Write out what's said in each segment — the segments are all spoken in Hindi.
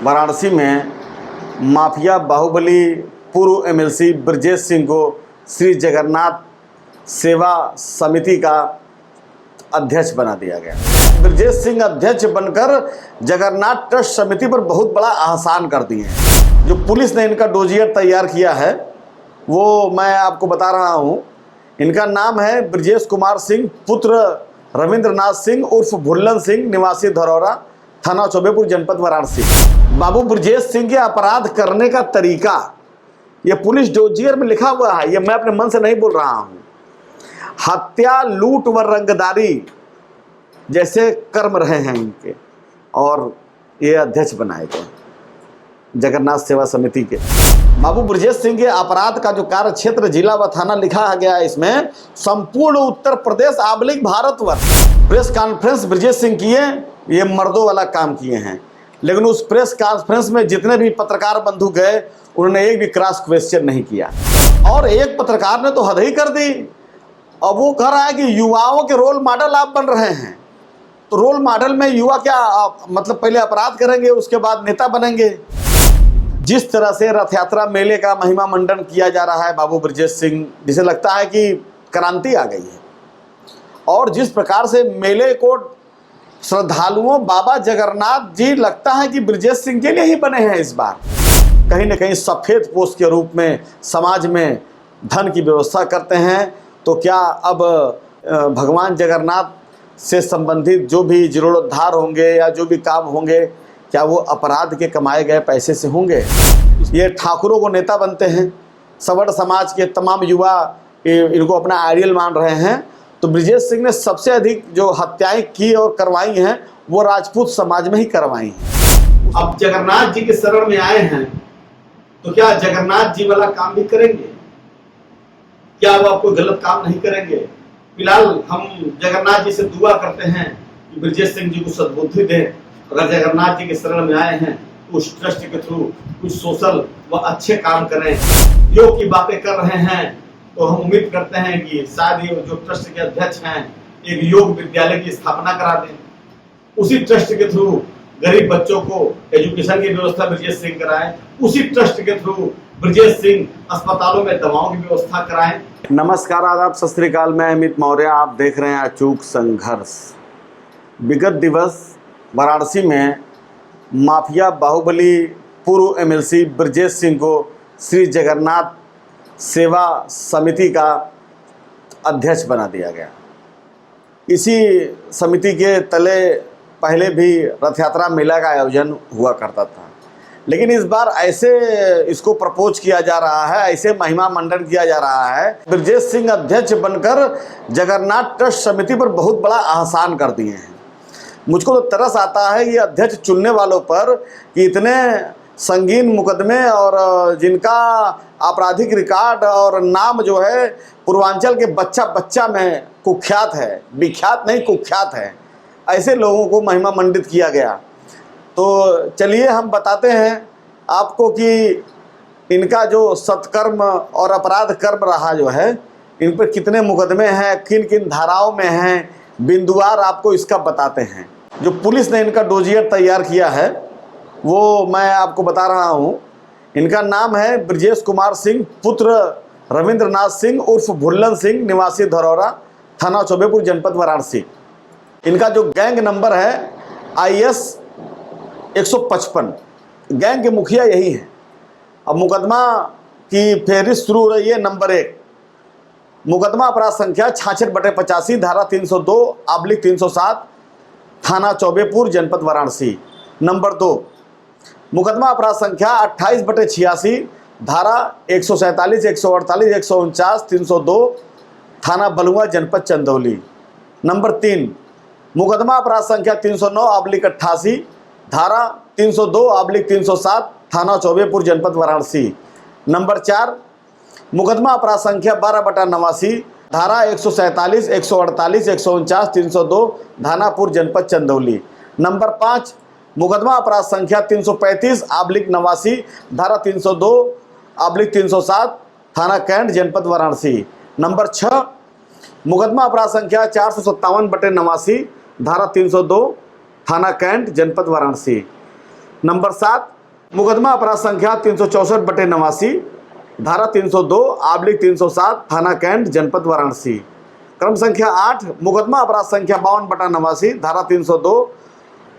वाराणसी में माफिया बाहुबली पूर्व एमएलसी ब्रजेश सिंह को श्री जगन्नाथ सेवा समिति का अध्यक्ष बना दिया गया। ब्रजेश सिंह अध्यक्ष बनकर जगन्नाथ ट्रस्ट समिति पर बहुत बड़ा आसान कर दिए हैं। जो पुलिस ने इनका डोजियर तैयार किया है वो मैं आपको बता रहा हूँ। इनका नाम है ब्रजेश कुमार सिंह पुत्र रविंद्रनाथ सिंह उर्फ भुल्लन सिंह, निवासी धरौरा, थाना चौबेपुर, जनपद वाराणसी। बाबू ब्रजेश सिंह के अपराध करने का तरीका ये पुलिस डोजियर में लिखा हुआ है, ये मैं अपने मन से नहीं बोल रहा हूँ। हत्या, लूट व रंगदारी जैसे कर्म रहे हैं इनके, और ये अध्यक्ष बनाए गए जगन्नाथ सेवा समिति के। बाबू ब्रजेश सिंह के अपराध का जो कार्य क्षेत्र, जिला व थाना लिखा गया है इसमें, संपूर्ण उत्तर प्रदेश आबलिक भारतवर्ष। प्रेस कॉन्फ्रेंस ब्रजेश सिंह किए, ये मर्दों वाला काम किए हैं, लेकिन उस प्रेस कॉन्फ्रेंस में जितने भी पत्रकार बंधु गए उन्होंने एक भी क्रॉस क्वेश्चन नहीं किया। और एक पत्रकार ने तो हद ही कर दी, और वो कह रहा है कि युवाओं के रोल मॉडल आप बन रहे हैं। तो रोल मॉडल में युवा क्या मतलब पहले अपराध करेंगे उसके बाद नेता बनेंगे। जिस तरह से रथ यात्रा मेले का महिमा मंडन किया जा रहा है बाबू ब्रजेश सिंह, जिसे लगता है कि क्रांति आ गई है, और जिस प्रकार से मेले को श्रद्धालुओं बाबा जगन्नाथ जी लगता है कि ब्रजेश सिंह के लिए ही बने हैं इस बार, कहीं ना कहीं सफ़ेद पोष के रूप में समाज में धन की व्यवस्था करते हैं। तो क्या अब भगवान जगन्नाथ से संबंधित जो भी जीर्णोद्धार होंगे या जो भी काम होंगे, क्या वो अपराध के कमाए गए पैसे से होंगे? ये ठाकुरों को नेता बनते हैं, सवर्ण समाज के तमाम युवा इनको अपना आइडियल मान रहे हैं। तो ब्रजेश सिंह ने सबसे अधिक जो हत्याएं की और करवाई हैं वो राजपूत समाज में ही करवाई हैं। अब जगन्नाथ जी के शरण में आए हैं तो क्या जगन्नाथ जी वाला काम भी करेंगे? क्या वो आपको गलत काम नहीं करेंगे? फिलहाल हम जगन्नाथ जी से दुआ करते हैं कि ब्रजेश सिंह जी को सद्बुद्धि दें। अगर जगन्नाथ जी के शरण में आए हैं तो उस ट्रस्ट के थ्रू कुछ सोशल व अच्छे काम करें। योग की बातें कर रहे हैं तो हम उम्मीद करते हैं कि शायद ये जो ट्रस्ट के अध्यक्ष हैं एक योग विद्यालय की स्थापना करा दें। उसी ट्रस्ट के थ्रू गरीब बच्चों को एजुकेशन की व्यवस्था ब्रजेश सिंह कराएं। उसी ट्रस्ट के थ्रू ब्रजेश सिंह अस्पतालों में दवाओं की व्यवस्था कराएं। नमस्कार, आदाब, सत श्री अकाल। मैं अमित मौर्य, आप देख रहे हैं अचूक संघर्ष। विगत दिवस वाराणसी में माफिया बाहुबली पूर्व एमएलसी ब्रजेश सिंह को श्री जगन्नाथ सेवा समिति का अध्यक्ष बना दिया गया। इसी समिति के तले पहले भी रथ यात्रा मेला का आयोजन हुआ करता था, लेकिन इस बार ऐसे इसको प्रपोज किया जा रहा है, ऐसे महिमा मंडन किया जा रहा है। ब्रजेश सिंह अध्यक्ष बनकर जगन्नाथ ट्रस्ट समिति पर बहुत बड़ा आसान कर दिए हैं। मुझको तो तरस आता है ये अध्यक्ष चुनने वालों पर कि इतने संगीन मुकदमे और जिनका आपराधिक रिकॉर्ड और नाम जो है पूर्वांचल के बच्चा बच्चा में कुख्यात है, विख्यात नहीं कुख्यात है, ऐसे लोगों को महिमा मंडित किया गया। तो चलिए हम बताते हैं आपको कि इनका जो सत्कर्म और अपराध कर्म रहा जो है, इन पर कितने मुकदमे हैं, किन किन धाराओं में हैं, बिंदुवार आपको इसका बताते हैं। जो पुलिस ने इनका डोजियर तैयार किया है वो मैं आपको बता रहा हूँ। इनका नाम है ब्रजेश कुमार सिंह पुत्र रविंद्रनाथ सिंह उर्फ भुल्लन सिंह, निवासी धरौरा, थाना चौबेपुर, जनपद वाराणसी। इनका जो गैंग नंबर है IS 155, गैंग के मुखिया यही हैं। अब मुकदमा की फहरिस्त शुरू हो रही है। नंबर 1 मुकदमा अपराध संख्या 66/85, धारा 302/307, थाना चौबेपुर, जनपद वाराणसी। नंबर 2 मुकदमा अपराध संख्या 28/86, धारा 147, 148, 149, 302, थाना बलुआ, जनपद चंदौली। नंबर 3 मुकदमा अपराध संख्या 309/88, धारा 302/307, थाना चौबेपुर, जनपद वाराणसी। नंबर 4 मुकदमा अपराध संख्या 12/89, धारा 147, 148, 149, 302, धानापुर, जनपद चंदौली। नंबर 5 मुकदमा अपराध संख्या 335/89, धारा 302/307, थाना कैंट, जनपद वाराणसी। नंबर 6 मुकदमा अपराध संख्या 457/89, धारा 302, थाना कैंट, जनपद वाराणसी। नंबर 7 मुकदमा अपराध संख्या 364/89, धारा 302/307, थाना कैंट, जनपद वाराणसी। क्रम संख्या 8, मुकदमा अपराध संख्या 52/89, धारा 302,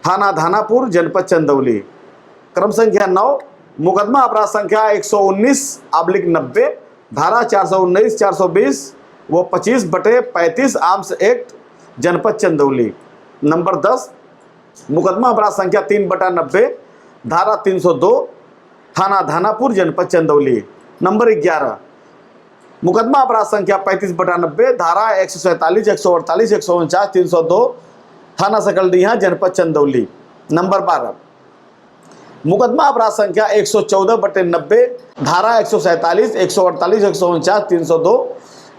थाना धानापुर, जनपद चंदौली। क्रम संख्या 9, मुकदमा अपराध संख्या 119/90, धारा 419, 420 व 25/35 आर्म्स एक्ट, जनपद चंदौली। नंबर 10, मुकदमा अपराध संख्या 3/90, धारा 302, थाना धानापुर, जनपद चंदौली। नंबर 11, मुकदमा अपराध संख्या 35/90, धारा 147, 148, 149, 302, थाना सकलडीहा, जनपद चंदौली। नंबर 12, मुकदमा अपराध संख्या 114/90, धारा 147, 148, 149, 302,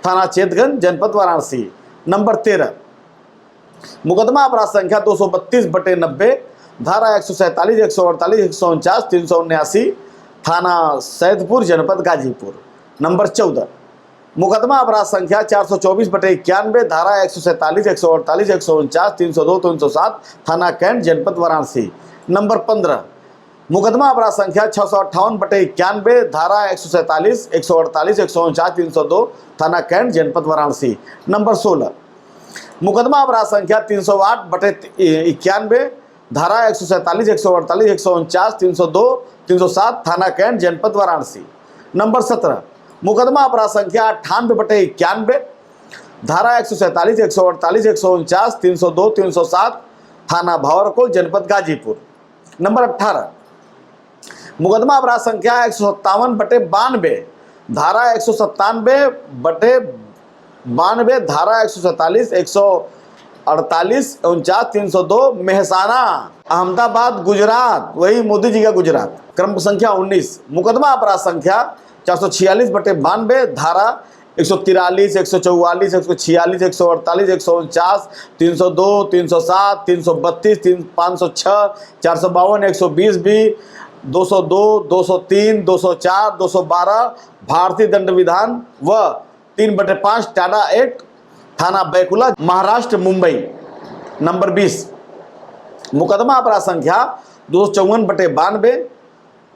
थाना चेतगंज, जनपद वाराणसी। नंबर 13, मुकदमा अपराध संख्या 232/90, धारा 147, 148, 149, 379, थाना सैदपुर, जनपद गाजीपुर। नंबर 14, मुकदमा अपराध संख्या 424/91, धारा 147, 148, 149, 302, 307, थाना कैंट, जनपद वाराणसी। नंबर 15, मुकदमा अपराध संख्या 658/91, धारा 147, 148, 149, 302, थाना कैंट, जनपद वाराणसी। नंबर 16, मुकदमा अपराध संख्या 308/91, धारा 147, 148, 149, 302, 307, थाना कैंट, जनपद वाराणसी। नंबर 17, मुकदमा अपराध संख्या 98/91, धारा 147, 148, 149, 302, 307, थाना भावरकोल, जनपद गाजीपुर। नंबर 18, मुकदमा अपराध संख्या 157/92, धारा 197/92, धारा 147, 148, 49, 302, मेहसाना, अहमदाबाद, गुजरात, वही मोदी जी का गुजरात। क्रम संख्या 19, मुकदमा अपराध संख्या 446/92, धारा 143, 144, 146, 148, 149, 302, 307, 332, 506, 452, 120B, 202, 203, 204, 212 भारतीय दंड विधान व 3/5 टाडा एक्ट, थाना बैकुला, महाराष्ट्र, मुंबई। नंबर 20, मुकदमा अपराध संख्या 254/92,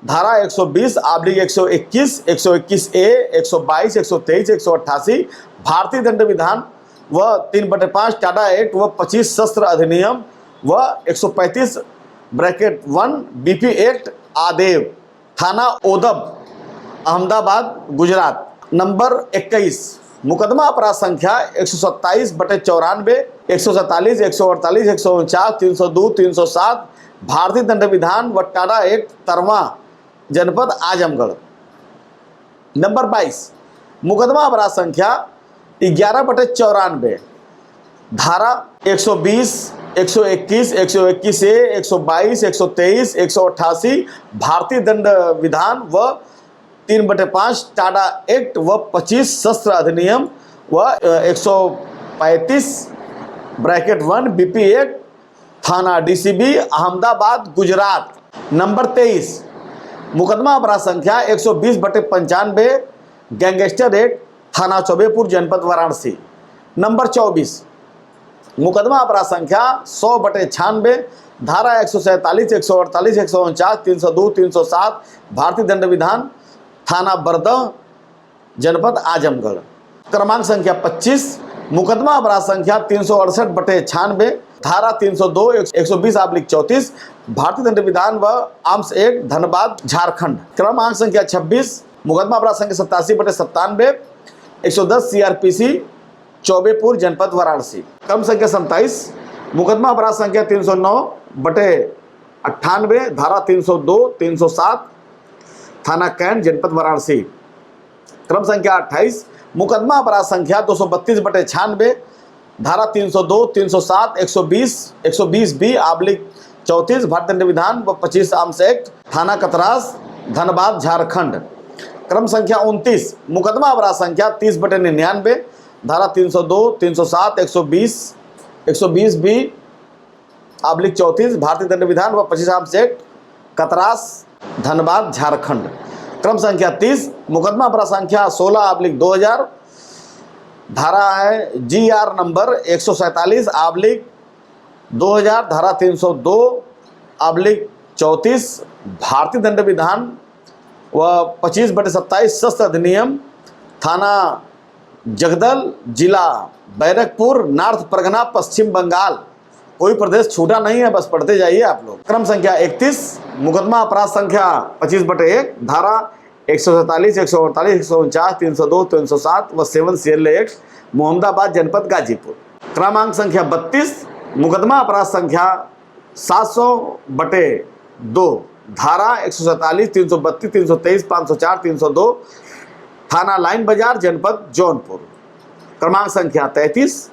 धारा 120/121, 121A, 122, 123, 188 भारतीय दंड विधान व 3/5 टाडा एक्ट व 25 शस्त्र अधिनियम व 135(1) BP एक्ट, आदेव, थाना ओदब, अहमदाबाद, गुजरात। नंबर 21, मुकदमा अपराध संख्या 127/94, 147, 148, 149, 302, 307 भारतीय दंड विधान व टाडा एक्ट, तरवा, जनपद आजमगढ़। नंबर 22, मुकदमा अपराध संख्या 11/94, धारा 120, 121, 121A, 122, 123, 188 भारतीय दंड विधान व 3/5 टाडा एक्ट व 25 शस्त्र अधिनियम व 135(1) BP एक्ट, थाना DCB, अहमदाबाद, गुजरात। नंबर 23, मुकदमा अपराध संख्या 120/95, गैंगस्टर एक्ट, थाना चौबेपुर, जनपद वाराणसी। नंबर 24, मुकदमा अपराध संख्या 100/96, धारा 147, 148, 149, 302, 307 भारतीय दंड विधान, थाना बरदह, जनपद आजमगढ़। क्रमांक संख्या 25, मुकदमा अपराध संख्या 368/96, धारा 302, 120/34 भारतीय दंड विधान व आर्म्स एक्ट, धनबाद, झारखंड। क्रमांक संख्या 26, मुकदमा अपराध संख्या 87/97, 110 CRPC, चौबेपुर, जनपद वाराणसी। क्रम संख्या 27, मुकदमा अपराध संख्या 309/98, धारा 302, 307 थाना कैंट, जनपद वाराणसी। क्रम संख्या 28, मुकदमा अपराध संख्या 232/96, धारा 302, 307, 120, 120B/34 भारतीय दंड विधान व 25 आर्म्स एक्ट, थाना कतरास, धनबाद, झारखंड। क्रम संख्या 29, मुकदमा अपराध संख्या 30/99, धारा 302, 307, 120, 120B/34 भारतीय दंड विधान व 25 आर्म्स एक्ट, कतरास, धनबाद, झारखंड। क्रम संख्या 30, मुकदमा अपराध संख्या 16/2000, धारा है GR नंबर 147/2000, धारा 302/34 34 भारतीय दंड विधान व 25/27 शस्त्र अधिनियम, थाना जगदल, जिला बैरकपुर, नॉर्थ परगना, पश्चिम बंगाल। कोई प्रदेश छूटा नहीं है, बस पढ़ते जाइए आप लोग। क्रम संख्या 31, मुकदमा अपराध संख्या 25/1, धारा 147, 148, 149, 302, 307 व 7 CL एक्ट, मोहम्मदाबाद जनपद गाजीपुर। क्रमांक संख्या 32, मुकदमा अपराध संख्या 700/2, धारा 147, 332, 323, 504, 302, थाना लाइन बाजार, जनपद जौनपुर। क्रमांक संख्या 33,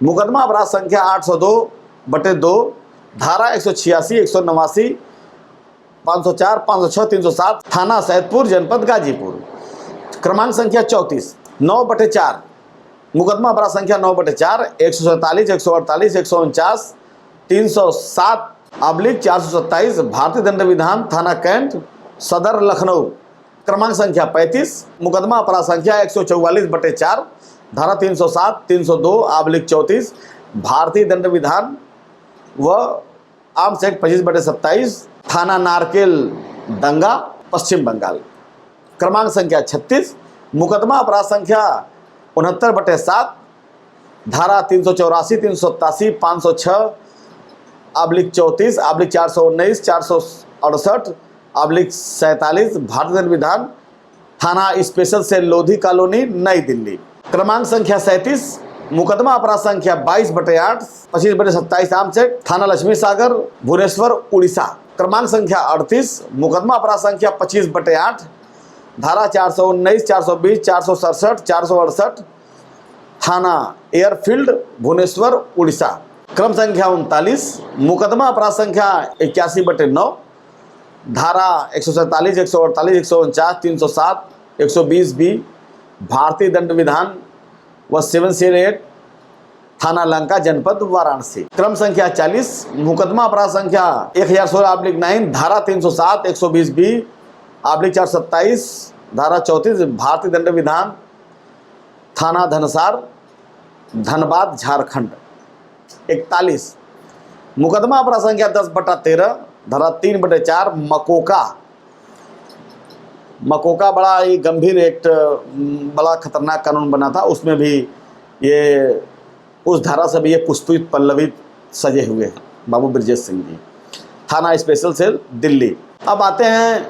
मुकदमा अपराध संख्या 802/2, धारा 186, 189, 504, 506, 307, थाना सैदपुर, जनपद गाजीपुर। क्रमांक संख्या 34, 9/4, मुकदमा अपराध संख्या 9/4, 147, 148, 149, 307/427, भारतीय दंड विधान, थाना कैंट, सदर, लखनऊ। क्रमांक संख्या 35, मुकदमा अपराध संख्या 144/4, धारा 307, 302/34, भारतीय दंड विधान व आर्म्स एक्ट 25/27, थाना नारकेल, दंगा, पश्चिम बंगाल। क्रमांक संख्या 36, मुकदमा अपराध संख्या 69/7, धारा 384, 387, 506/34/419, 468/47, भारतीय दंड विधान, थाना स्पेशल सेल, लोधी कॉलोनी, नई दिल्ली। क्रमांक संख्या 37, मुकदमा अपराध संख्या 22/8, 25/27 आर्म्स एक्ट, थाना लक्ष्मी सागर, भुवनेश्वर, उड़ीसा। क्रमांक संख्या 38, मुकदमा अपराध संख्या 25/8, धारा 419, 420, 467, 468, थाना एयरफील्ड, भुवनेश्वर, उड़ीसा। क्रम संख्या 39, मुकदमा अपराध संख्या 81/9, धारा 147, 148, 149, 307, 120B, भारतीय दंड विधान व 7 CL एक्ट, थाना लंका, जनपद वाराणसी। क्रम संख्या 40, मुकदमा अपराध संख्या 1016/9, धारा 307, 120B/427, धारा 34, भारतीय दंड विधान, थाना धनसार, धनबाद, झारखंड। 41, मुकदमा अपराध संख्या 10/13, धारा 3/4, मकोका बड़ा ही गंभीर एक्ट, बड़ा खतरनाक कानून बना था, उसमें भी ये उस धारा से भी ये पुष्पित पल्लवित सजे हुए हैं बाबू ब्रजेश सिंह जी। थाना स्पेशल सेल, दिल्ली। अब आते हैं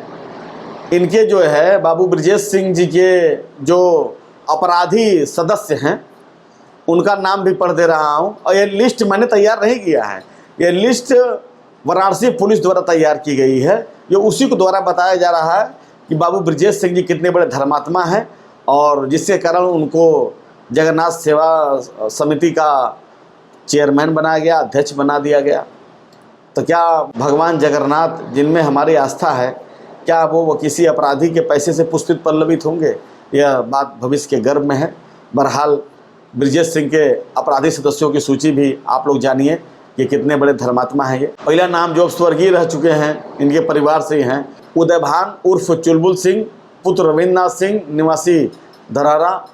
इनके जो है बाबू ब्रजेश सिंह जी के जो अपराधी सदस्य हैं उनका नाम भी पढ़ दे रहा हूँ। और ये लिस्ट मैंने तैयार नहीं किया है, ये लिस्ट वाराणसी पुलिस द्वारा तैयार की गई है। ये उसी को द्वारा बताया जा रहा है कि बाबू ब्रजेश सिंह जी कितने बड़े धर्मात्मा हैं और जिसके कारण उनको जगन्नाथ सेवा समिति का चेयरमैन बनाया गया, अध्यक्ष बना दिया गया। तो क्या भगवान जगन्नाथ जिनमें हमारी आस्था है, क्या वो किसी अपराधी के पैसे से पुष्पित पल्लवित होंगे? यह बात भविष्य के गर्भ में है। बहरहाल ब्रजेश सिंह के अपराधी सदस्यों की सूची भी आप लोग जानिए कि कितने बड़े धर्मात्मा हैं ये। पहला नाम जो स्वर्गीय रह चुके हैं, इनके परिवार से ही हैं, उदयभान उर्फ चुलबुल सिंह, पुत्र रविंद्रनाथ सिंह, निवासी धरारा,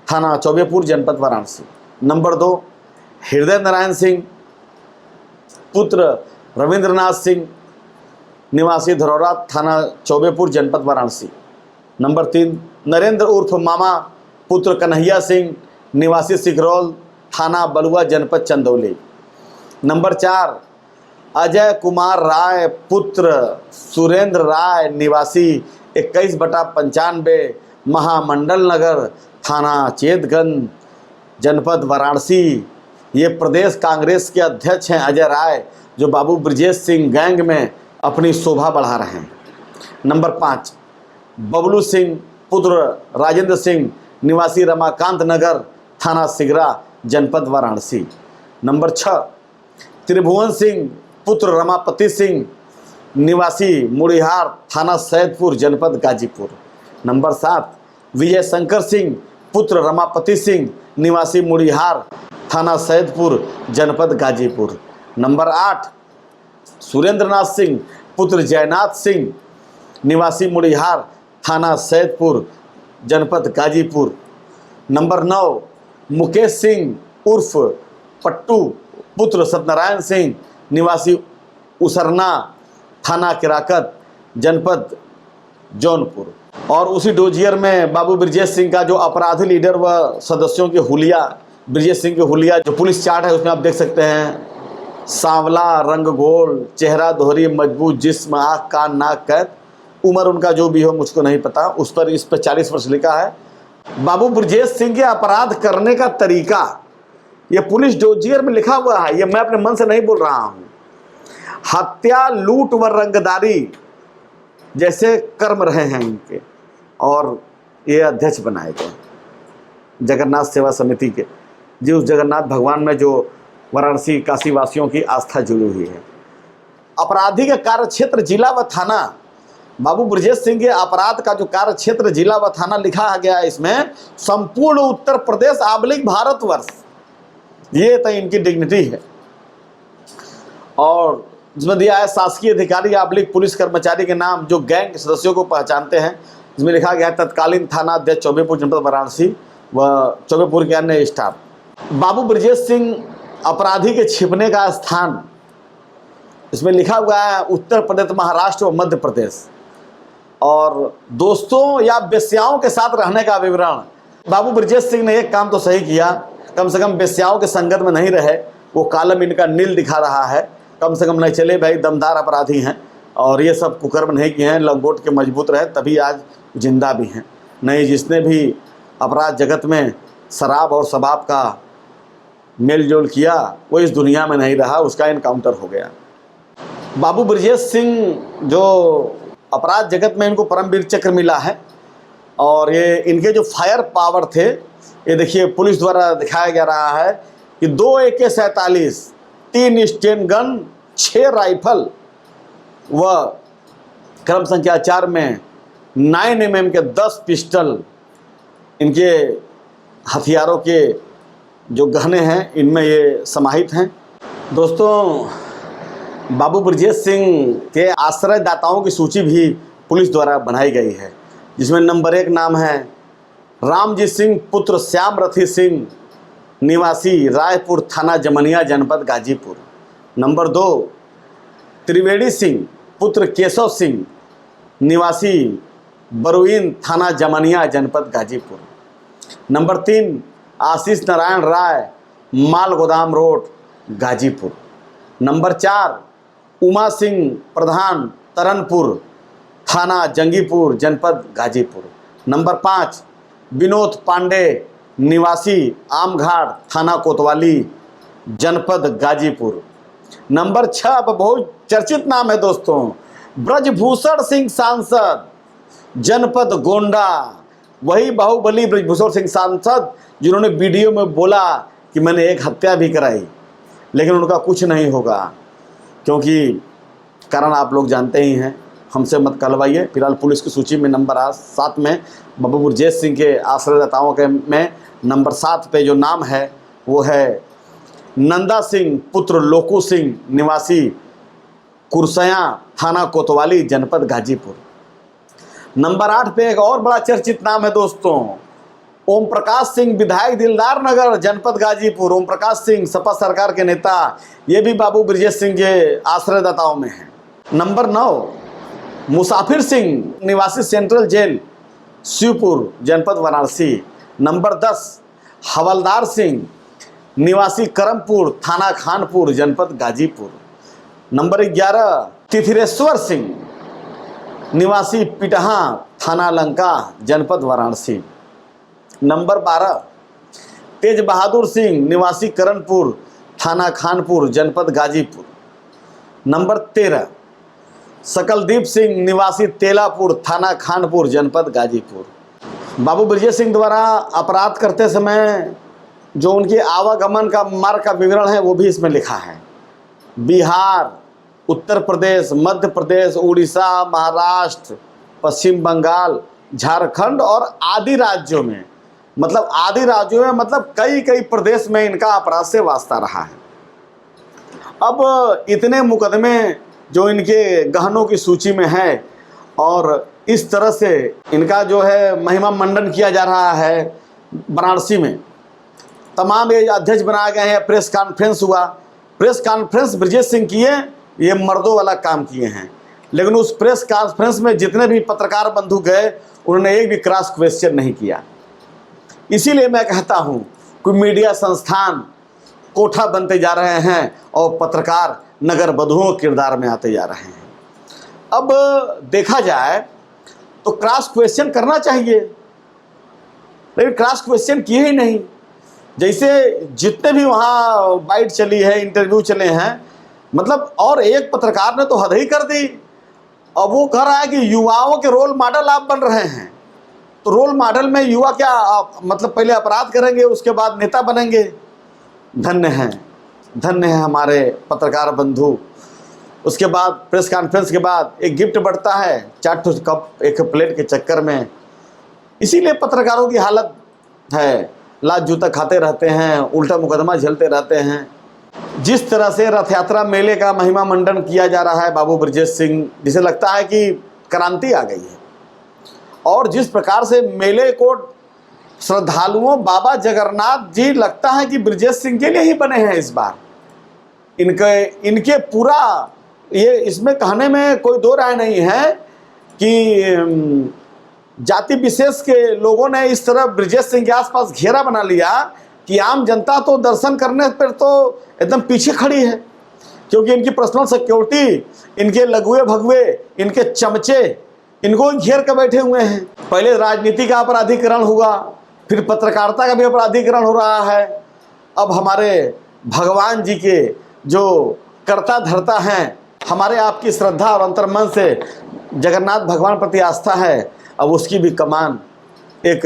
थाना चौबेपुर, जनपद वाराणसी। नंबर 2, हृदय नारायण सिंह, पुत्र रविंद्रनाथ सिंह, निवासी धरौरा, थाना चौबेपुर, जनपद वाराणसी। नंबर 3, नरेंद्र उर्फ मामा, पुत्र कन्हैया सिंह, निवासी सिकरौल, थाना बलुआ, जनपद चंदौली। नंबर 4, अजय कुमार राय, पुत्र सुरेंद्र राय, निवासी 21/95 महामंडल नगर, थाना चेतगंज, जनपद वाराणसी। ये प्रदेश कांग्रेस के अध्यक्ष हैं अजय राय, जो बाबू ब्रजेश सिंह गैंग में अपनी शोभा बढ़ा रहे हैं। नंबर 5, बबलू सिंह, पुत्र राजेंद्र सिंह, निवासी रमाकांत नगर, थाना सिगरा, जनपद वाराणसी। नंबर 6, त्रिभुवन सिंह, पुत्र रमापति सिंह, निवासी मुड़िहार, थाना सैदपुर, जनपद गाजीपुर। नंबर 7, विजय शंकर सिंह, पुत्र रमापति सिंह, निवासी मुड़िहार, थाना सैदपुर, जनपद गाजीपुर। नंबर 8, सुरेंद्रनाथ सिंह, पुत्र जयनाथ सिंह, निवासी मुड़िहार, थाना सैदपुर, जनपद गाजीपुर। नंबर 9, मुकेश सिंह उर्फ पट्टू, पुत्र सत्यनारायण सिंह, निवासी उसरना, थाना किराकत, जनपद जौनपुर। और उसी डोजियर में बाबू ब्रजेश सिंह का जो अपराधी लीडर व सदस्यों की हुलिया, ब्रजेश सिंह की हुलिया जो पुलिस चार्ट है उसमें आप देख सकते हैं, सांवला रंग गोल, चेहरा दोहरी, मजबूत जिस्म, आँख कान नाक कैद, उम्र उनका जो भी हो मुझको नहीं पता, इस पर 40 वर्ष लिखा है। बाबू ब्रजेश सिंह के अपराध करने का तरीका ये पुलिस डोजियर में लिखा हुआ है, ये मैं अपने मन से नहीं बोल रहा हूँ। हत्या, लूट व रंगदारी जैसे कर्म रहे हैं इनके, और ये अध्यक्ष बनाए गए जगन्नाथ सेवा समिति के, जी उस जगन्नाथ भगवान में जो वाराणसी काशी वासियों की आस्था जुड़ी हुई है। अपराधी का कार्य क्षेत्र जिला व थाना, बाबू ब्रजेश सिंह के अपराध का जो कार्य क्षेत्र जिला व थाना लिखा गया है इसमें, संपूर्ण उत्तर प्रदेश / भारतवर्ष, ये तो इनकी डिग्निटी है। और जिसमें दिया है शासकीय अधिकारी / पुलिस कर्मचारी के नाम जो गैंग के सदस्यों को पहचानते हैं, जिसमें लिखा गया है तत्कालीन थाना अध्यक्ष चौबेपुर जनपद वाराणसी व चौबेपुर के अन्य स्टाफ। बाबू ब्रजेश सिंह अपराधी के छिपने का स्थान, इसमें लिखा हुआ है उत्तर प्रदेश, महाराष्ट्र व मध्य प्रदेश। और दोस्तों या बेस्याओं के साथ रहने का विवरण, बाबू ब्रजेश सिंह ने एक काम तो सही किया, कम से कम बेस्याओं के संगत में नहीं रहे, वो कॉलम इनका नील दिखा रहा है, कम से कम नहीं चले भाई दमदार अपराधी हैं और ये सब कुकर्म नहीं किए हैं, लंगोट के मजबूत रहे तभी आज जिंदा भी हैं। नहीं, जिसने भी अपराध जगत में शराब और शबाब का मेल जोल किया वो इस दुनिया में नहीं रहा, उसका इनकाउंटर हो गया। बाबू ब्रजेश सिंह जो अपराध जगत में इनको परमवीर चक्र मिला है, और ये इनके जो फायर पावर थे, ये देखिए पुलिस द्वारा दिखाया जा रहा है कि 2 AK-47, 3 स्टेन गन, 6 राइफल व क्रम संख्या 4 में 9mm के 10 पिस्टल, इनके हथियारों के जो गहने हैं इनमें ये समाहित हैं। दोस्तों, बाबू ब्रजेश सिंह के आश्रयदाताओं की सूची भी पुलिस द्वारा बनाई गई है, जिसमें नंबर 1 नाम है रामजीत सिंह पुत्र श्याम रथी सिंह, निवासी रायपुर थाना जमनिया जनपद गाजीपुर। नंबर 2 त्रिवेणी सिंह पुत्र केशव सिंह, निवासी बरुइन थाना जमनिया जनपद गाजीपुर। नंबर 3 आशीष नारायण राय, माल गोदाम रोड गाजीपुर। नंबर 4 उमा सिंह प्रधान, तरनपुर थाना जंगीपुर जनपद गाजीपुर। नंबर 5 विनोद पांडे, निवासी आमघाट थाना कोतवाली जनपद गाजीपुर। नंबर 6 अब बहुत चर्चित नाम है दोस्तों, ब्रजभूषण सिंह सांसद, जनपद गोंडा, वही बाहुबली ब्रजभूषण सिंह सांसद जिन्होंने वीडियो में बोला कि मैंने एक हत्या भी कराई, लेकिन उनका कुछ नहीं होगा, क्योंकि कारण आप लोग जानते ही हैं, हमसे मत कहलवाइए। फिलहाल पुलिस की सूची में नंबर 7 में बाबू ब्रजेश सिंह के आश्रयदाताओं के में नंबर 7 पे जो नाम है वो है नंदा सिंह पुत्र लोकू सिंह, निवासी कुरसया थाना कोतवाली जनपद गाजीपुर। नंबर 8 पे एक और बड़ा चर्चित नाम है दोस्तों, ओम प्रकाश सिंह, विधायक दिलदार नगर जनपद गाजीपुर। ओम प्रकाश सिंह सपा सरकार के नेता, ये भी बाबू ब्रजेश सिंह के आश्रयदाताओं में हैं। नंबर 9 मुसाफिर सिंह, निवासी सेंट्रल जेल शिवपुर जनपद वाराणसी। नंबर 10 हवलदार सिंह, निवासी करमपुर थाना खानपुर जनपद गाजीपुर। नंबर 11 तिथिरेश्वर सिंह, निवासी पिटहा थाना लंका जनपद वाराणसी। नंबर 12 तेज बहादुर सिंह, निवासी करणपुर थाना खानपुर जनपद गाजीपुर। नंबर 13 सकलदीप सिंह, निवासी तेलापुर थाना खानपुर जनपद गाजीपुर। बाबू ब्रजेश सिंह द्वारा अपराध करते समय जो उनके आवागमन का मार्ग का विवरण है वो भी इसमें लिखा है। बिहार, उत्तर प्रदेश, मध्य प्रदेश, उड़ीसा, महाराष्ट्र, पश्चिम बंगाल, झारखंड और आदि राज्यों में, मतलब कई प्रदेश में इनका अपराध से वास्ता रहा है। अब इतने मुकदमे जो इनके गहनों की सूची में है और इस तरह से इनका जो है महिमा मंडन किया जा रहा है वाराणसी में, तमाम ये अध्यक्ष बनाए गए हैं, प्रेस कॉन्फ्रेंस हुआ, प्रेस कॉन्फ्रेंस ब्रजेश सिंह किए, ये मर्दों वाला काम किए हैं। लेकिन उस प्रेस कॉन्फ्रेंस में जितने भी पत्रकार बंधु गए उन्होंने एक भी क्रॉस क्वेश्चन नहीं किया। इसीलिए मैं कहता हूं कि मीडिया संस्थान कोठा बनते जा रहे हैं और पत्रकार नगर बधुओं किरदार में आते जा रहे हैं। अब देखा जाए तो क्रॉस क्वेश्चन करना चाहिए, लेकिन क्रॉस क्वेश्चन किए ही नहीं। जैसे जितने भी वहाँ बाइट चली है, इंटरव्यू चले हैं, मतलब और एक पत्रकार ने तो हद ही कर दी। अब वो कह रहा है कि युवाओं के रोल मॉडल आप बन रहे हैं, तो रोल मॉडल में युवा क्या मतलब पहले अपराध करेंगे उसके बाद नेता बनेंगे। धन्य है हमारे पत्रकार बंधु। उसके बाद प्रेस कॉन्फ्रेंस के बाद एक गिफ्ट बढ़ता है, 4 कप एक प्लेट के चक्कर में। इसीलिए पत्रकारों की हालत है, लात जूता खाते रहते हैं, उल्टा मुकदमा झेलते रहते हैं। जिस तरह से रथ यात्रा मेले का महिमा मंडन किया जा रहा है बाबू ब्रजेश सिंह, जिसे लगता है कि क्रांति आ गई है, और जिस प्रकार से मेले को श्रद्धालुओं बाबा जगन्नाथ जी लगता है कि ब्रजेश सिंह के लिए ही बने हैं इस बार। इनके पूरा ये इसमें कहने में कोई दो राय नहीं है कि जाति विशेष के लोगों ने इस तरह ब्रजेश सिंह के आसपास घेरा बना लिया कि आम जनता तो दर्शन करने पर तो एकदम पीछे खड़ी है, क्योंकि इनकी पर्सनल सिक्योरिटी, इनके लघुए भगुए, इनके चमचे इनको घेर कर बैठे हुए हैं। पहले राजनीति का अपराधीकरण हुआ, फिर पत्रकारिता का भी अपराधीकरण हो रहा है। अब हमारे भगवान जी के जो कर्ता धर्ता हैं, हमारे आपकी श्रद्धा और अंतर्मन से जगन्नाथ भगवान प्रति आस्था है, अब उसकी भी कमान एक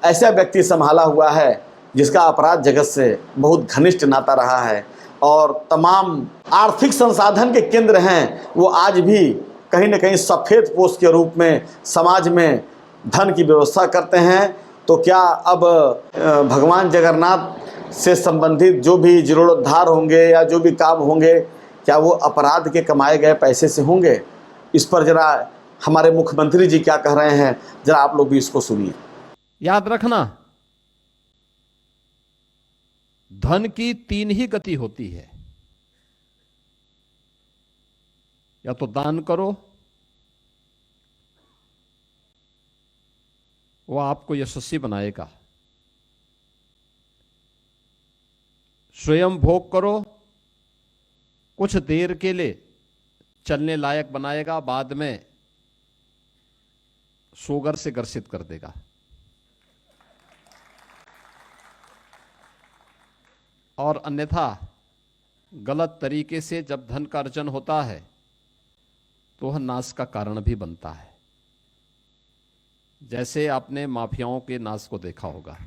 ऐसा व्यक्ति संभाला हुआ है जिसका अपराध जगत से बहुत घनिष्ठ नाता रहा है, और तमाम आर्थिक संसाधन के केंद्र हैं वो आज भी कहीं न कहीं सफ़ेद पोश के रूप में समाज में धन की व्यवस्था करते हैं। तो क्या अब भगवान जगन्नाथ से संबंधित जो भी जीर्णोद्धार होंगे या जो भी काम होंगे, क्या वो अपराध के कमाए गए पैसे से होंगे? इस पर जरा हमारे मुख्यमंत्री जी क्या कह रहे हैं, जरा आप लोग भी इसको सुनिए। याद रखना, धन की 3 ही गति होती है, या तो दान करो, वो आपको यशस्वी बनाएगा, स्वयं भोग करो, कुछ देर के लिए चलने लायक बनाएगा, बाद में शुगर से ग्रसित कर देगा। और अन्यथा गलत तरीके से जब धन का अर्जन होता है तो वह नाश का कारण भी बनता है, जैसे आपने माफियाओं के नाश को देखा होगा।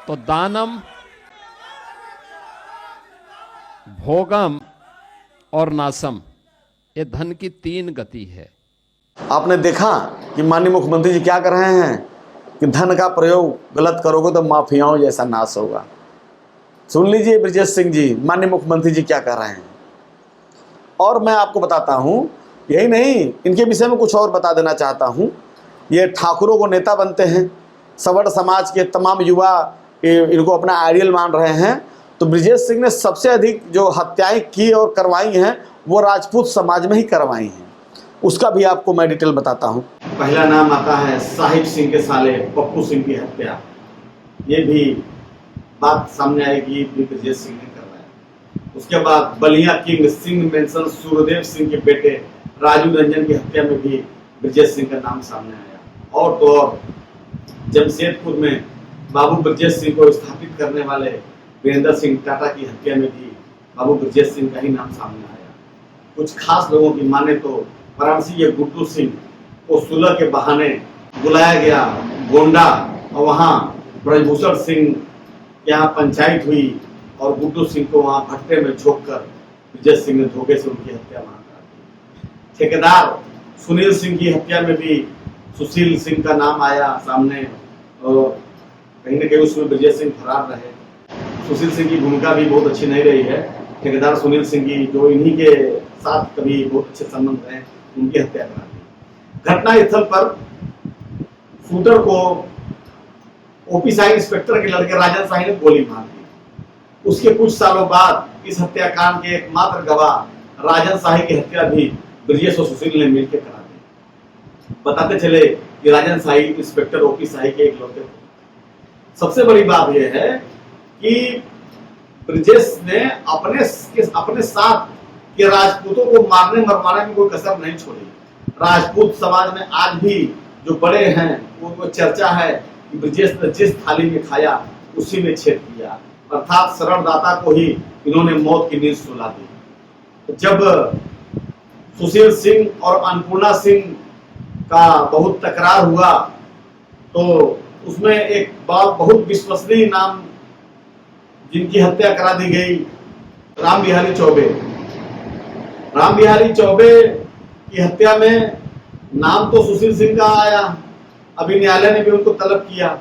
तो दानम, भोगम और नाशम, ये धन की 3 गति है। आपने देखा कि माननीय मुख्यमंत्री जी क्या कर रहे हैं कि धन का प्रयोग गलत करोगे तो माफियाओं जैसा नाश होगा। सुन लीजिए ब्रजेश सिंह जी, माननीय मुख्यमंत्री जी क्या कर रहे हैं। और मैं आपको बताता हूं, यही नहीं, इनके विषय में कुछ और बता देना चाहता हूं। ये ठाकुरों को नेता बनते हैं, सवर्ण समाज के तमाम युवा इनको अपना आइडियल मान रहे हैं। तो ब्रजेश सिंह ने सबसे अधिक जो हत्याएं की और करवाई हैं वो राजपूत समाज में ही करवाई हैं। उसका भी आपको मैं डिटेल बताता हूं। पहला नाम आता है साहिब सिंह के साले पप्पू सिंह की हत्या। ये भी बात सामने आएगी, ब्रजेश सिंह ने करवाया। उसके बाद बलिया किंग सिंह मेंशन सूर्यदेव सिंह के बेटे राजू रंजन की हत्या में भी ब्रजेश सिंह का नाम सामने आया। और तो और जमशेदपुर में बाबू ब्रजेश सिंह को स्थापित करने वाले वीरेंद्र सिंह टाटा की हत्या में भी बाबू ब्रजेश सिंह का ही नाम सामने आया। कुछ खास लोगों की माने तो वाराणसी के गुड्डू सिंह को सुलह के बहाने बुलाया गया गोंडा, और वहाँ ब्रजभूषण सिंह यहाँ पंचायत हुई और गुड्डू सिंह को वहाँ भट्टे में झोंककर ब्रजेश सिंह ने धोखे से उनकी हत्या वहाँ कर दी। ठेकेदार सुनील सिंह की हत्या में भी सुशील सिंह का नाम आया सामने, और कहीं न कहीं उसमें ब्रजेश सिंह फरार रहे। सुशील सिंह की भूमिका भी बहुत अच्छी नहीं रही है। ठेकेदार सुनील सिंह की, जो इन्हीं के साथ कभी बहुत अच्छे संबंध रहे, उनकी हत्या करा दी। घटना स्थल पर शूटर को ओपी साई इंस्पेक्टर के लड़के राजन साई ने गोली मार दी। उसके कुछ सालों बाद इस हत्याकांड के एकमात्र गवाह राजन शाही की हत्या भी ब्रजेश और सुशील ने मिलकर करा दी। बताते चले कि राजन शाही इंस्पेक्टर ओपी शाही के इकलौते थे। सबसे बड़ी बात यह है कि ब्रजेश ने अपने साथ के राजपूतों को मारने मरवाने में कोई कसर नहीं छोड़ी। राजपूत समाज में आज भी जो बड़े हैं उनको चर्चा है कि ब्रजेश ने जिस थाली में खाया उसी में छेद किया, अर्थात शरणदाता को ही इन्होंने मौत की नींद सुला दी। जब सुशील सिंह और अन्नपूर्णा सिंह का बहुत तकरार हुआ तो उसमें एक बहुत विश्वसनीय नाम जिनकी हत्या करा दी गई, राम बिहारी चौबे। राम बिहारी चौबे की हत्या में नाम तो सुशील सिंह का आया, अभी न्यायालय ने भी उनको तलब किया।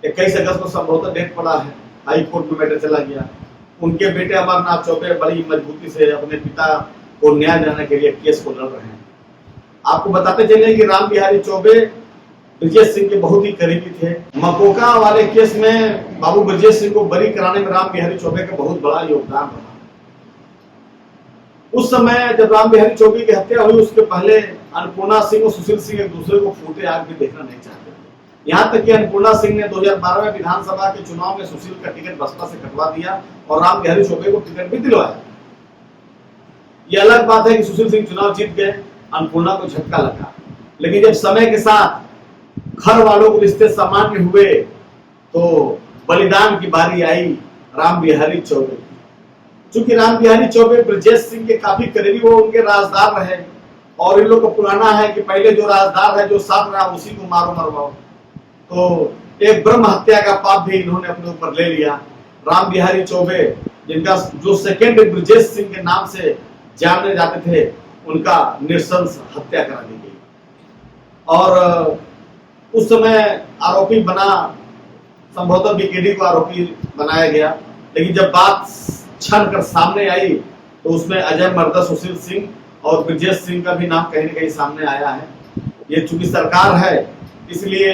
21 अगस्त को संभवतः डेट पड़ा है, हाई कोर्ट में मैटर चला गया। उनके बेटे अमरनाथ चौबे बड़ी मजबूती से अपने पिता को न्याय दिलाने के लिए केस को लड़ रहे हैं। आपको बताते चले कि राम बिहारी चौबे ब्रजेश सिंह के बहुत ही करीबी थे। मकोका वाले केस में बाबू ब्रजेश सिंह को बरी कराने में राम बिहारी चौबे का बहुत बड़ा योगदान रहा। उस समय जब राम बिहारी चौबे की हत्या हुई उसके पहले अन्नपूर्णा सिंह और सुशील सिंह एक दूसरे को फूटे आग भी देखना नहीं चाहते थे। यहाँ तक कि अन्नपूर्णा सिंह ने 2012 में विधानसभा के चुनाव में सुशील का टिकट बसपा से कटवा दिया और राम बिहारी चौबे को टिकट भी दिलवाया। ये अलग बात है कि सुशील सिंह चुनाव जीत गए, अन्नपूर्णा को झटका लगा, लेकिन जब समय के साथ घर वालों को रिश्ते सामान्य हुए तो बलिदान की बारी आई राम बिहारी चौबे की। चूंकि राम बिहारी चौबे ब्रजेश सिंह के काफी करीबी, वो उनके राजदार रहे और इन लोग का पुराना है कि पहले जो राजदार है जो साथ रहा उसी को मारो मरवाओ। तो एक ब्रह्म हत्या का पाप भी इन्होंने अपने ऊपर ले लिया। राम बिहारी चौबे जिनका जो सेकेंड ब्रजेश सिंह के नाम से जाने जाते थे, उनका नृशंस हत्या करा दी गई और उस समय आरोपी बना, संभवतः बीकेडी को आरोपी बनाया गया। लेकिन जब बात छन कर सामने आई तो उसमें अजय मर्दा, सुशील सिंह और ब्रजेश सिंह का भी नाम कहीं न कहीं सामने आया है। ये चूंकि सरकार है इसलिए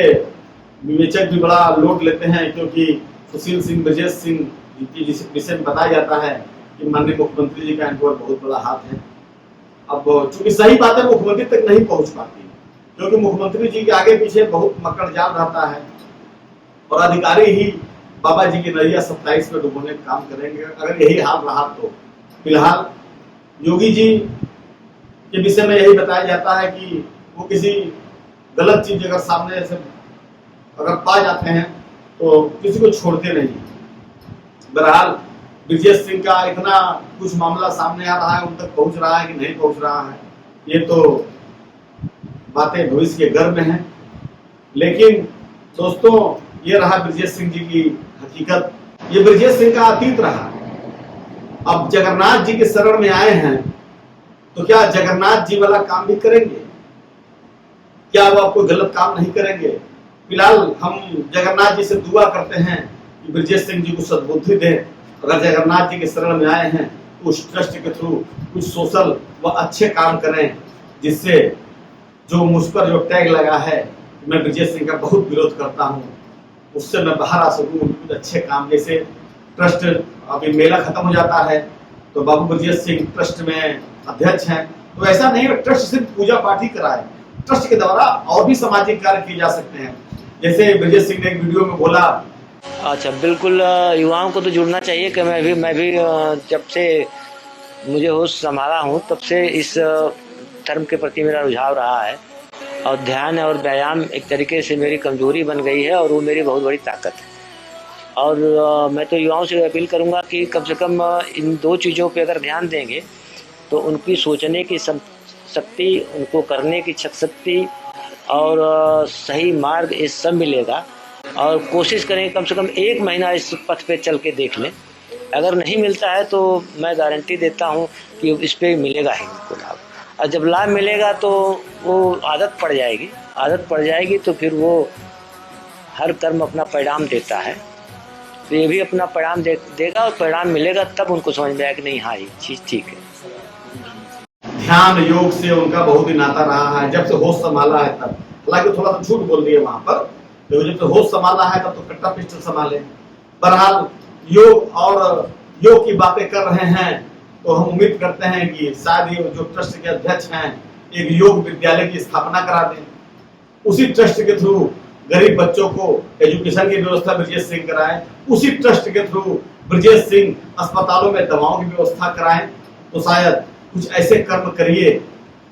विवेचक भी बड़ा लोड लेते हैं, क्योंकि सुशील सिंह, ब्रजेश सिंह की जिस विषय में बताया जाता है कि माननीय मुख्यमंत्री जी का इनको बहुत बड़ा हाथ है। अब चूंकि सही बात है मुख्यमंत्री तक नहीं पहुंच पाती, क्योंकि मुख्यमंत्री जी के आगे पीछे बहुत मकड़ जाल रहता है और अधिकारी ही बाबा जी की नैया 27 में डुबोने का काम करेंगे। अगर यही हाल रहा तो फिलहाल योगी जी के विषय में यही बताया जाता है कि वो किसी गलत चीज अगर सामने से अगर पा जाते हैं तो किसी को छोड़ते नहीं। बहरहाल ब्रजेश सिंह का इतना कुछ मामला सामने आ रहा है, उन तक पहुंच रहा है कि नहीं पहुंच रहा है, ये तो बातें भविष्य के गर्भ में हैं। लेकिन दोस्तों, ये रहा ब्रजेश सिंह जी की हकीकत, ये ब्रजेश सिंह का अतीत रहा। अब जगन्नाथ जी के शरण में आए हैं तो क्या जगन्नाथ जी वाला काम भी करेंगे? क्या वो आपको गलत काम नहीं करेंगे? फिलहाल हम जगन्नाथ जी से दुआ करते हैं कि ब्रजेश सिंह जी को सद्बुद्धि दें। अगर जगन्नाथ जी के शरण में आए हैं तो उस ट्रस्ट के थ्रू कुछ सोशल व अच्छे काम करें, जिससे जो मुझ पर जो टैग लगा है मैं ब्रजेश सिंह का बहुत विरोध करता हूँ, उससे मैं बाहर आ सकूँ। कुछ अच्छे काम, जैसे ट्रस्ट अभी मेला खत्म हो जाता है तो बाबू ब्रजेश सिंह ट्रस्ट में अध्यक्ष हैं, तो ऐसा नहीं है ट्रस्ट सिर्फ पूजा पाठ ही कराए, ट्रस्ट के द्वारा और भी सामाजिक कार्य किए जा सकते हैं। जैसे ब्रजेश सिंह ने एक वीडियो में बोला। अच्छा, बिल्कुल युवाओं को तो जुड़ना चाहिए कि मैं भी जब से मुझे होश संभाला हूँ तब से इस धर्म के प्रति मेरा रुझाव रहा है और ध्यान और व्यायाम एक तरीके से मेरी कमजोरी बन गई है और वो मेरी बहुत बड़ी ताकत है। और मैं तो युवाओं से अपील करूँगा कि कम से कम इन दो चीज़ों पे अगर ध्यान देंगे तो उनकी सोचने की शक्ति, उनको करने की शक्ति और सही मार्ग ये सब मिलेगा। और कोशिश करें कम से कम 1 महीना इस पथ पे चल के देख लें। अगर नहीं मिलता है तो मैं गारंटी देता हूँ कि इस पे मिलेगा ही उनको लाभ, और जब लाभ मिलेगा तो वो आदत पड़ जाएगी तो फिर वो हर कर्म अपना परिणाम देता है। तो ये भी अपना परिणाम देगा और परिणाम मिलेगा, तब उनको समझ में आएगा कि नहीं, हाँ ये चीज़ ठीक है। ध्यान योग से उनका बहुत ही नाता रहा है, जब से होश संभाला है तब। हालांकि थोड़ा सा झूठ बोल दिए वहां पर, तो जब से होश संभाला है तब तो कट्टा पिस्टल संभाले। बहरहाल योग और योग की बातें कर रहे हैं, तो हम उम्मीद करते हैं कि शायद ये जो ट्रस्ट के अध्यक्ष हैं एक योग विद्यालय की स्थापना करा दें। उसी ट्रस्ट के थ्रू गरीब बच्चों को एजुकेशन की व्यवस्था ब्रजेश सिंह कराएं। उसी ट्रस्ट के थ्रू ब्रजेश सिंह अस्पतालों में दवाओं की व्यवस्था कराएं। तो शायद कुछ ऐसे कर्म करिए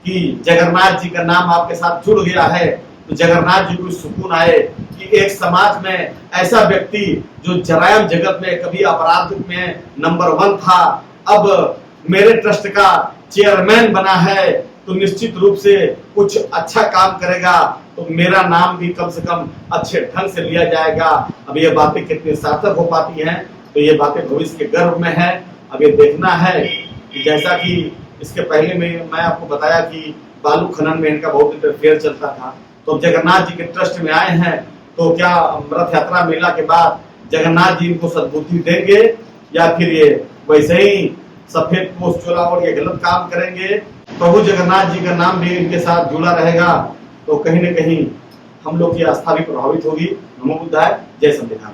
कि जगन्नाथ जी का नाम आपके साथ जुड़ गया है, तो जगन्नाथ जी को सुकून आए कि एक समाज में ऐसा व्यक्ति जो जरायम जगत में कभी अपराध में नंबर 1 था, अब मेरे ट्रस्ट का चेयरमैन बना है, तो निश्चित रूप से कुछ अच्छा काम करेगा, तो मेरा नाम भी कम से कम अच्छे ढंग से लिया जाएगा। अब ये बातें कितनी सार्थक हो पाती हैं, तो ये बातें भविष्य के गर्भ में है। अब ये देखना है कि जैसा कि इसके पहले में मैं आपको बताया कि बालू खनन में इनका बहुत इंटरफेयर चलता था, तो अब जगन्नाथ जी के ट्रस्ट में आए हैं, तो क्या रथ यात्रा मेला के बाद जगन्नाथ जी इनको सद्बुद्धि देंगे या फिर ये वैसे ही सफेद पोस्ट चोला और ये गलत काम करेंगे? प्रभु जगन्नाथ जी का नाम भी इनके साथ जुड़ा रहेगा, तो कहीं न कहीं हम लोग की आस्था भी प्रभावित होगी। नमो बुद्धाय, जय संविधान।